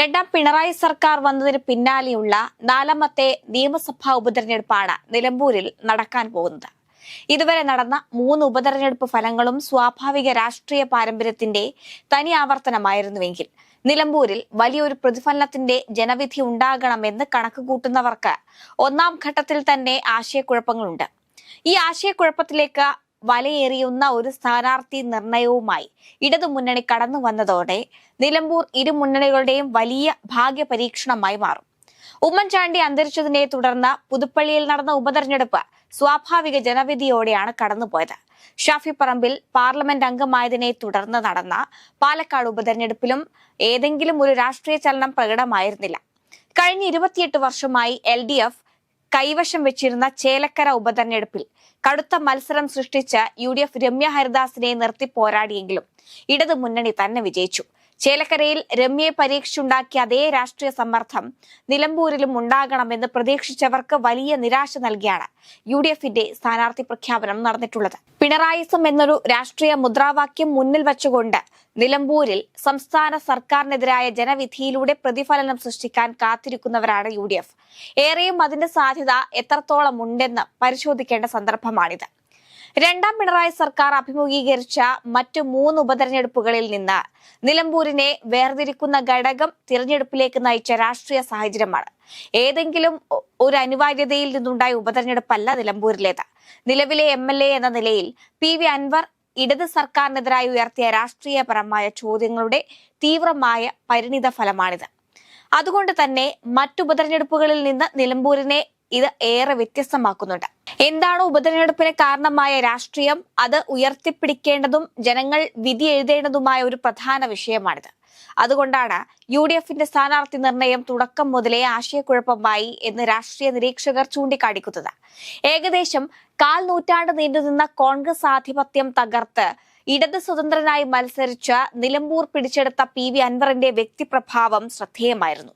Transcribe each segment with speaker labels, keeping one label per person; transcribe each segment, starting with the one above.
Speaker 1: രണ്ടാം പിണറായി സർക്കാർ വന്നതിന് പിന്നാലെയുള്ള നാലാമത്തെ നിയമസഭാ ഉപതെരഞ്ഞെടുപ്പാണ് നിലമ്പൂരിൽ നടക്കാൻ പോകുന്നത്. ഇതുവരെ നടന്ന 3 ഉപതെരഞ്ഞെടുപ്പ് ഫലങ്ങളും സ്വാഭാവിക രാഷ്ട്രീയ പാരമ്പര്യത്തിന്റെ തനി ആവർത്തനമായിരുന്നുവെങ്കിൽ നിലമ്പൂരിൽ വലിയൊരു പ്രതിഫലനത്തിന്റെ ജനവിധി ഉണ്ടാകണമെന്ന് കണക്കുകൂട്ടുന്നവർക്ക് ഒന്നാം ഘട്ടത്തിൽ തന്നെ ആശയക്കുഴപ്പങ്ങളുണ്ട്. ഈ ആശയക്കുഴപ്പത്തിലേക്ക് വലയേറിയുന്ന ഒരു സ്ഥാനാർത്ഥി നിർണയവുമായി ഇടതുമുന്നണി കടന്നു വന്നതോടെ നിലമ്പൂർ ഇരു മുന്നണികളുടെയും വലിയ ഭാഗ്യ പരീക്ഷണമായി മാറും. ഉമ്മൻചാണ്ടി അന്തരിച്ചതിനെ തുടർന്ന് പുതുപ്പള്ളിയിൽ നടന്ന ഉപതെരഞ്ഞെടുപ്പ് സ്വാഭാവിക ജനവിധിയോടെയാണ് കടന്നുപോയത്. ഷാഫി പറമ്പിൽ പാർലമെന്റ് അംഗമായതിനെ തുടർന്ന് നടന്ന പാലക്കാട് ഉപതെരഞ്ഞെടുപ്പിലും ഏതെങ്കിലും ഒരു രാഷ്ട്രീയ ചലനം പ്രകടമായിരുന്നില്ല. കഴിഞ്ഞ 28 വർഷമായി LDF കൈവശം വെച്ചിരുന്ന ചേലക്കര ഉപതെരഞ്ഞെടുപ്പിൽ കടുത്ത മത്സരം സൃഷ്ടിച്ച UDF രമ്യ ഹരിദാസിനെ നിർത്തി പോരാടിയെങ്കിലും ഇടതു മുന്നണി തന്നെ വിജയിച്ചു. ചേലക്കരയിൽ രമ്യയെ പരീക്ഷിച്ചുണ്ടാക്കിയ അതേ രാഷ്ട്രീയ സമ്മർദ്ദം നിലമ്പൂരിലും ഉണ്ടാകണമെന്ന് പ്രതീക്ഷിച്ചവർക്ക് വലിയ നിരാശ നൽകിയാണ് UDFന്റെ സ്ഥാനാർത്ഥി പ്രഖ്യാപനം നടന്നിട്ടുള്ളത്. പിണറായിസം എന്നൊരു രാഷ്ട്രീയ മുദ്രാവാക്യം മുന്നിൽ വെച്ചുകൊണ്ട് നിലമ്പൂരിൽ സംസ്ഥാന സർക്കാരിനെതിരായ ജനവിധിയിലൂടെ പ്രതിഫലനം സൃഷ്ടിക്കാൻ കാത്തിരിക്കുന്നവരാണ് UDF. ഏറെയും അതിന്റെ സാധ്യത എത്രത്തോളം ഉണ്ടെന്ന് പരിശോധിക്കേണ്ട സന്ദർഭമാണിത്. രണ്ടാം പിണറായി സർക്കാർ അഭിമുഖീകരിച്ച മറ്റു 3 ഉപതെരഞ്ഞെടുപ്പുകളിൽ നിന്ന് നിലമ്പൂരിനെ വേർതിരിക്കുന്ന ഘടകം തിരഞ്ഞെടുപ്പിലേക്ക് നയിച്ച രാഷ്ട്രീയ സാഹചര്യമാണ്. ഏതെങ്കിലും ഒരു അനിവാര്യതയിൽ നിന്നുണ്ടായ ഉപതെരഞ്ഞെടുപ്പല്ല നിലമ്പൂരിലേത്. നിലവിലെ MLA എന്ന നിലയിൽ PV അൻവർ ഇടത് സർക്കാരിനെതിരായി ഉയർത്തിയ രാഷ്ട്രീയപരമായ ചോദ്യങ്ങളുടെ തീവ്രമായ പരിണിത ഫലമാണിത്. അതുകൊണ്ട് തന്നെ മറ്റു ഉപതെരഞ്ഞെടുപ്പുകളിൽ നിന്ന് നിലമ്പൂരിനെ ഇത് ഏറെ വ്യത്യസ്തമാക്കുന്നുണ്ട്. എന്താണ് ഉപതെരഞ്ഞെടുപ്പിന് കാരണമായ രാഷ്ട്രീയം? അത് ഉയർത്തിപ്പിടിക്കേണ്ടതും ജനങ്ങൾ വിധി എഴുതേണ്ടതുമായ ഒരു പ്രധാന വിഷയമാണിത്. അതുകൊണ്ടാണ് UDFന്റെ സ്ഥാനാർത്ഥി നിർണയം തുടക്കം മുതലേ ആശയക്കുഴപ്പമായി എന്ന് രാഷ്ട്രീയ നിരീക്ഷകർ ചൂണ്ടിക്കാണിക്കുന്നത്. ഏകദേശം 1/4 നൂറ്റാണ്ട് നീണ്ടുനിന്ന കോൺഗ്രസ് ആധിപത്യം തകർത്ത് ഇടത് സ്വതന്ത്രനായി മത്സരിച്ച നിലമ്പൂർ പിടിച്ചെടുത്ത PV അൻവറിന്റെ വ്യക്തിപ്രഭാവം ശ്രദ്ധേയമായിരുന്നു.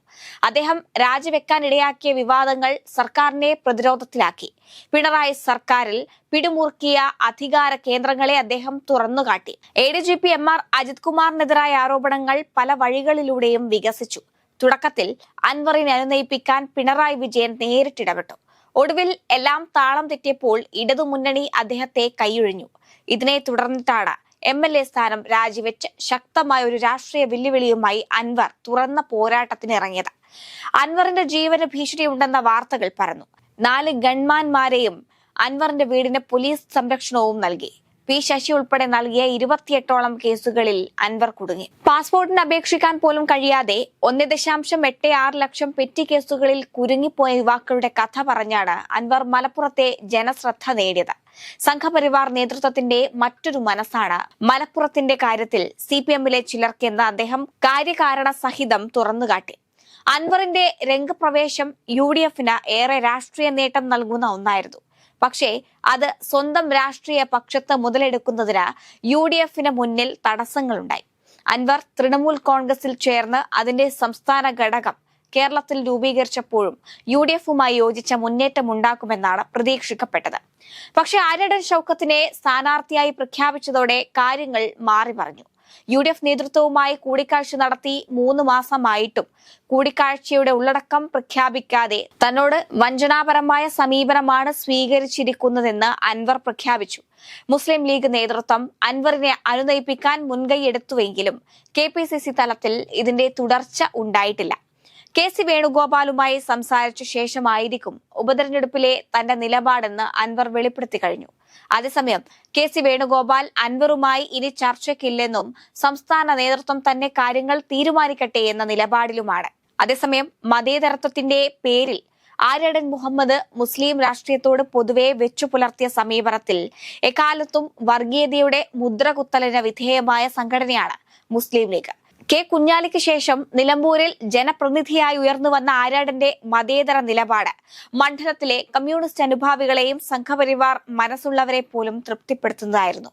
Speaker 1: അദ്ദേഹം രാജിവെക്കാനിടയാക്കിയ വിവാദങ്ങൾ സർക്കാരിനെ പ്രതിരോധത്തിലാക്കി. പിണറായി സർക്കാരിൽ പിടിമുറുക്കിയ അധികാര കേന്ദ്രങ്ങളെ അദ്ദേഹം തുറന്നുകാട്ടി. ADGP MR അജിത് കുമാറിനെതിരായ ആരോപണങ്ങൾ പല വഴികളിലൂടെയും വികസിച്ചു. തുടക്കത്തിൽ അൻവറിനെ അനുനയിപ്പിക്കാൻ പിണറായി വിജയൻ നേരിട്ടിടപെട്ടു. ഒടുവിൽ എല്ലാം താളം തെറ്റിയപ്പോൾ ഇടതുമുന്നണി അദ്ദേഹത്തെ കൈയൊഴിഞ്ഞു. ഇതിനെ തുടർന്നിട്ടാണ് MLA സ്ഥാനം രാജിവെച്ച് ശക്തമായ ഒരു രാഷ്ട്രീയ വെല്ലുവിളിയുമായി അൻവർ തുറന്ന പോരാട്ടത്തിന് ഇറങ്ങിയത്. അൻവറിന്റെ ജീവന് ഭീഷണിയുണ്ടെന്ന വാർത്തകൾ പരന്നു. 4 ഗൺമാൻമാരെയും അൻവറിന്റെ വീടിന് പോലീസ് സംരക്ഷണവും നൽകി. P ശശി ഉൾപ്പെടെ നൽകിയ 28ഓളം കേസുകളിൽ അൻവർ കുടുങ്ങി. പാസ്പോർട്ടിന് അപേക്ഷിക്കാൻ പോലും കഴിയാതെ 1.86 ലക്ഷം പെറ്റി കേസുകളിൽ കുരുങ്ങിപ്പോയ യുവാക്കളുടെ കഥ പറഞ്ഞാണ് അൻവർ മലപ്പുറത്തെ ജനശ്രദ്ധ നേടിയത്. സംഘപരിവാർ നേതൃത്വത്തിന്റെ മറ്റൊരു മനസ്സാണ് മലപ്പുറത്തിന്റെ കാര്യത്തിൽ CPMലെ ചിലർക്കെന്ന് അദ്ദേഹം കാര്യകാരണ സഹിതം തുറന്നുകാട്ടി. അൻവറിന്റെ രംഗപ്രവേശം UDFന് ഏറെ രാഷ്ട്രീയ നേട്ടം നൽകുന്ന ഒന്നായിരുന്നു. പക്ഷേ അത് സ്വന്തം രാഷ്ട്രീയ പക്ഷത്ത് മുതലെടുക്കുന്നതിന് UDFന് മുന്നിൽ തടസ്സങ്ങളുണ്ടായി. അൻവർ തൃണമൂൽ കോൺഗ്രസിൽ ചേർന്ന് അതിന്റെ സംസ്ഥാന ഘടകം കേരളത്തിൽ രൂപീകരിച്ചപ്പോഴും UDFുമായി യോജിച്ച മുന്നേറ്റം ഉണ്ടാക്കുമെന്നാണ് പ്രതീക്ഷിക്കപ്പെട്ടത്. പക്ഷേ ആര്യടൻ ഷൗക്കത്തിനെ സ്ഥാനാർത്ഥിയായി പ്രഖ്യാപിച്ചതോടെ കാര്യങ്ങൾ മാറി പറഞ്ഞു. UDF നേതൃത്വവുമായി കൂടിക്കാഴ്ച നടത്തി 3 മാസമായിട്ടും കൂടിക്കാഴ്ചയുടെ ഉള്ളടക്കം പ്രഖ്യാപിക്കാതെ തന്നോട് വഞ്ചനാപരമായ സമീപനമാണ് സ്വീകരിച്ചിരിക്കുന്നതെന്ന് അൻവർ പ്രഖ്യാപിച്ചു. മുസ്ലിം ലീഗ് നേതൃത്വം അൻവറിനെ അനുനയിപ്പിക്കാൻ മുൻകൈയെടുത്തുവെങ്കിലും KPCC തലത്തിൽ ഇതിന്റെ തുടർച്ച ഉണ്ടായിട്ടില്ല. KC വേണുഗോപാലുമായി സംസാരിച്ച ശേഷമായിരിക്കും ഉപതെരഞ്ഞെടുപ്പിലെ തന്റെ നിലപാടെന്ന് അൻവർ വെളിപ്പെടുത്തി കഴിഞ്ഞു. അതേസമയം KC വേണുഗോപാൽ അൻവറുമായി ഇനി ചർച്ചയ്ക്കില്ലെന്നും സംസ്ഥാന നേതൃത്വം തന്നെ കാര്യങ്ങൾ തീരുമാനിക്കട്ടെ എന്ന നിലപാടിലുമാണ്. അതേസമയം മതേതരത്വത്തിന്റെ പേരിൽ ആര്യടൻ മുഹമ്മദ് മുസ്ലിം രാഷ്ട്രീയത്തോട് പൊതുവെ വെച്ചു പുലർത്തിയ സമീപനത്തിൽ എക്കാലത്തും വർഗീയതയുടെ മുദ്രകുത്തലിന് വിധേയമായ സംഘടനയാണ് മുസ്ലിം ലീഗ്. K കുഞ്ഞാലിക്ക് ശേഷം നിലമ്പൂരിൽ ജനപ്രതിനിധിയായി ഉയർന്നു വന്ന ആര്യടന്റെ മതേതര നിലപാട് മണ്ഡലത്തിലെ കമ്മ്യൂണിസ്റ്റ് അനുഭാവികളെയും സംഘപരിവാർ മനസ്സുള്ളവരെ പോലും തൃപ്തിപ്പെടുത്തുന്നതായിരുന്നു.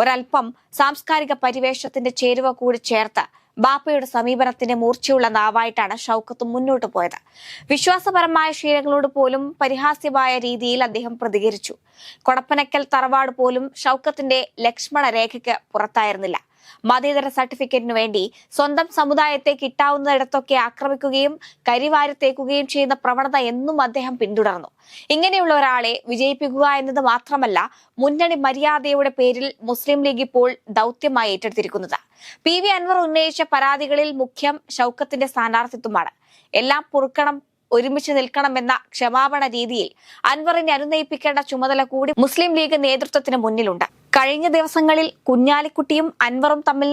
Speaker 1: ഒരൽപ്പം സാംസ്കാരിക പരിവേഷത്തിന്റെ ചേരുവ കൂടി ചേർത്ത് ബാപ്പയുടെ സമീപനത്തിന്റെ മൂർച്ചയുള്ള നാവായിട്ടാണ് ഷൗക്കത്ത് മുന്നോട്ട് പോയത്. വിശ്വാസപരമായ ശീലങ്ങളോട് പോലും പരിഹാസ്യമായ രീതിയിൽ അദ്ദേഹം പ്രതികരിച്ചു. കൊടപ്പനക്കൽ തറവാട് പോലും ഷൗക്കത്തിന്റെ ലക്ഷ്മണ രേഖയ്ക്ക് പുറത്തായിരുന്നില്ല. മതേതര സർട്ടിഫിക്കറ്റിനു വേണ്ടി സ്വന്തം സമുദായത്തെ കിട്ടാവുന്നിടത്തൊക്കെ ആക്രമിക്കുകയും കരിവാരിത്തേക്കുകയും ചെയ്യുന്ന പ്രവണത എന്നും അദ്ദേഹം പിന്തുടർന്നു. ഇങ്ങനെയുള്ള ഒരാളെ വിജയിപ്പിക്കുക എന്നത് മാത്രമല്ല, മുന്നണി മര്യാദയുടെ പേരിൽ മുസ്ലിം ലീഗ് ഇപ്പോൾ ദൗത്യമായി ഏറ്റെടുത്തിരിക്കുന്നത്. PV അൻവർ ഉന്നയിച്ച പരാതികളിൽ മുഖ്യം ഷൗക്കത്തിന്റെ സ്ഥാനാർത്ഥിത്വമാണ്. എല്ലാം പൊറുക്കണം, ഒരുമിച്ച് നിൽക്കണമെന്ന ക്ഷമാപണ രീതിയിൽ അൻവറിനെ അനുനയിപ്പിക്കേണ്ട ചുമതല കൂടി മുസ്ലിം ലീഗ് നേതൃത്വത്തിന് മുന്നിലുണ്ട്. കഴിഞ്ഞ ദിവസങ്ങളിൽ കുഞ്ഞാലിക്കുട്ടിയും അൻവറും തമ്മിൽ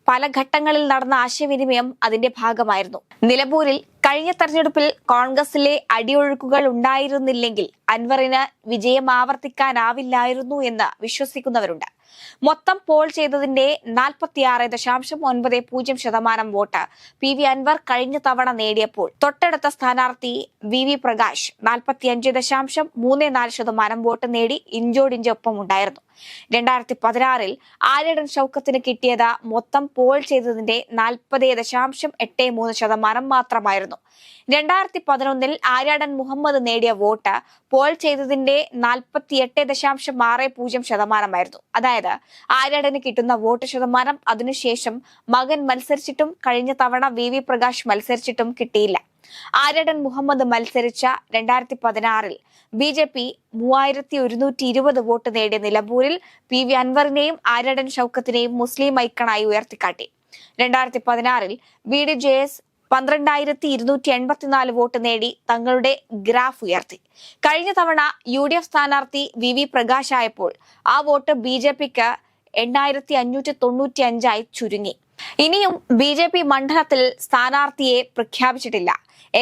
Speaker 1: പല ഘട്ടങ്ങളിൽ നടന്ന ആശയവിനിമയം അതിന്റെ ഭാഗമായിരുന്നു. നിലമ്പൂരിൽ കഴിഞ്ഞ തെരഞ്ഞെടുപ്പിൽ കോൺഗ്രസിലെ അടിയൊഴുക്കുകൾ ഉണ്ടായിരുന്നില്ലെങ്കിൽ അൻവറിന് വിജയം ആവർത്തിക്കാനാവില്ലായിരുന്നു എന്ന് വിശ്വസിക്കുന്നവരുണ്ട്. മൊത്തം പോൾ ചെയ്തതിന്റെ 46.90% വോട്ട് PV അൻവർ കഴിഞ്ഞ തവണ നേടിയപ്പോൾ തൊട്ടടുത്ത സ്ഥാനാർത്ഥി VV പ്രകാശ് 45.34% വോട്ട് നേടി ഇഞ്ചോടിഞ്ച് ഒപ്പം ഉണ്ടായിരുന്നു. 2016 ആര്യടൻ ഷൗക്കത്തിന് കിട്ടിയത് മൊത്തം പോൾ ചെയ്തതിന്റെ 40.83% മാത്രമായിരുന്നു. 2011 ആര്യാടൻ മുഹമ്മദ് നേടിയ വോട്ട് പോൾ ചെയ്തതിന്റെ 48.60% അതായത് ആര്യാടന് കിട്ടുന്ന വോട്ട് ശതമാനം അതിനുശേഷം മകൻ മത്സരിച്ചിട്ടും കഴിഞ്ഞ തവണ VV പ്രകാശ് മത്സരിച്ചിട്ടും കിട്ടിയില്ല. ആര്യാടൻ മുഹമ്മദ് മത്സരിച്ച 2016 BJP 3120 വോട്ട് നേടിയ നിലമ്പൂരിൽ PV അൻവറിനെയും ആര്യാടൻ ഷൗക്കത്തിനെയും മുസ്ലിം ഐക്കണായി ഉയർത്തിക്കാട്ടി. 2016 BDJS 12,284 വോട്ട് നേടി തങ്ങളുടെ ഗ്രാഫ് ഉയർത്തി. കഴിഞ്ഞ തവണ UDF സ്ഥാനാർത്ഥി VV പ്രകാശ് ആയപ്പോൾ ആ വോട്ട് BJPക്ക് 8,595 ചുരുങ്ങി. ഇനിയും BJP മണ്ഡലത്തിൽ സ്ഥാനാർത്ഥിയെ പ്രഖ്യാപിച്ചിട്ടില്ല.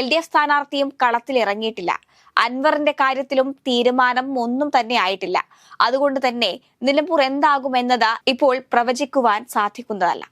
Speaker 1: LDF സ്ഥാനാർത്ഥിയും കളത്തിലിറങ്ങിയിട്ടില്ല. അൻവറിന്റെ കാര്യത്തിലും തീരുമാനം ഒന്നും തന്നെ ആയിട്ടില്ല. അതുകൊണ്ട് തന്നെ നിലമ്പൂർ എന്താകുമെന്നത് ഇപ്പോൾ പ്രവചിക്കുവാൻ സാധിക്കുന്നതല്ല.